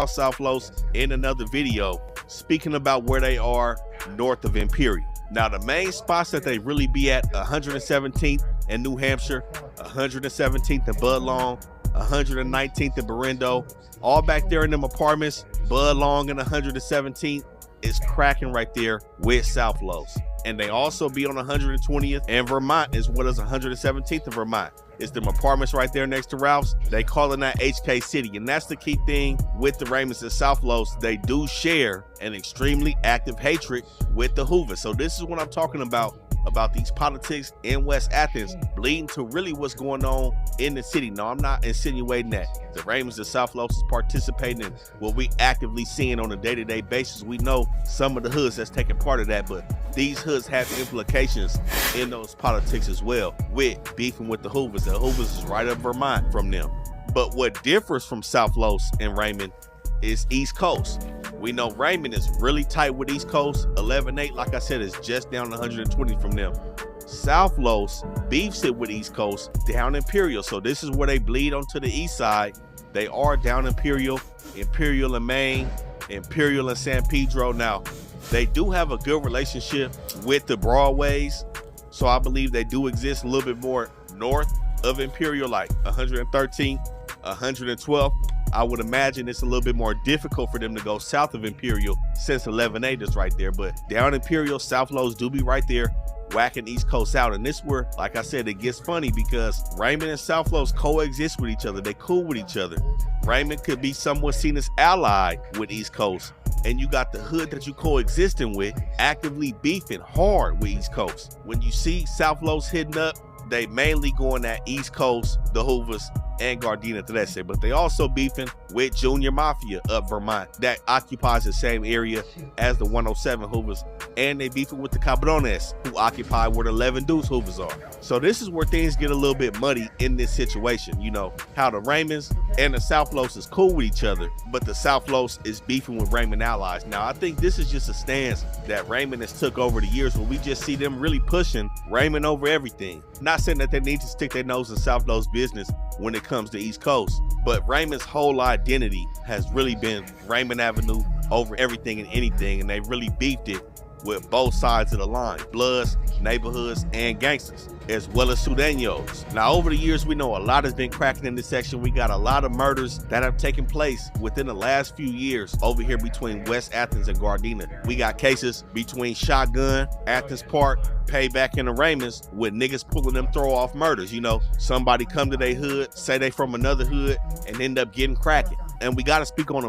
about South Los in another video, speaking about where they are north of Imperial. Now, the main spots that they really be at, 117th in New Hampshire, 117th in Budlong, 119th in Berendo, all back there in them apartments. Budlong and 117th is cracking right there with South Los. And they also be on 120th and Vermont, as well as 117th in Vermont. It's them apartments right there next to Ralph's. They calling that HK City. And that's the key thing with the Raymonds and South Los. They do share an extremely active hatred with the Hoovers. So this is what I'm talking about these politics in West Athens bleeding to really what's going on in the city. No, I'm not insinuating that the Raymonds and South Los is participating in what we actively seeing on a day-to-day basis. We know some of the hoods that's taking part of that, but these hoods have implications in those politics as well, with beefing with the Hoovers. The Hoovers is right up Vermont from them. But what differs from South Los and Raymond is East Coast. We know Raymond is really tight with East Coast. 11-8, like I said, is just down 120 from them. South Los beefs it with East Coast down Imperial. So this is where they bleed onto the east side. They are down Imperial, Imperial and Maine, Imperial and San Pedro. Now, they do have a good relationship with the Broadways. So I believe they do exist a little bit more north of Imperial, like 113th, 112th. I would imagine it's a little bit more difficult for them to go south of Imperial since 11-8 is right there. But down Imperial, South Los do be right there whacking East Coast out. And this where, like I said, it gets funny because Raymond and South Los coexist with each other. They cool with each other. Raymond could be somewhat seen as allied with East Coast. And you got the hood that you coexisting with actively beefing hard with East Coast. When you see South Los hitting up, they mainly going at East Coast, the Hoovers, and Gardena Trece, but they also beefing with Junior Mafia up Vermont that occupies the same area as the 107 Hoovers, and they beefing with the Cabrones, who occupy where the 11 Deuce Hoovers are. So this is where things get a little bit muddy in this situation. You know, how the Raymonds and the South Los is cool with each other, but the South Los is beefing with Raymond allies. Now, I think this is just a stance that Raymond has took over the years, where we just see them really pushing Raymond over everything. Not saying that they need to stick their nose in South Los business when it comes to East Coast, but Raymond's whole identity has really been Raymond Avenue over everything and anything, and they really beefed it with both sides of the line, Bloods, neighborhoods, and gangsters, as well as Sudeños. Now, over the years, we know a lot has been cracking in this section. We got a lot of murders that have taken place within the last few years over here between West Athens and Gardena. We got cases between Shotgun, Athens Park, Payback, and the Raymonds, with niggas pulling them throw-off murders. You know, somebody come to their hood, say they from another hood, and end up getting cracking. And we got to speak on a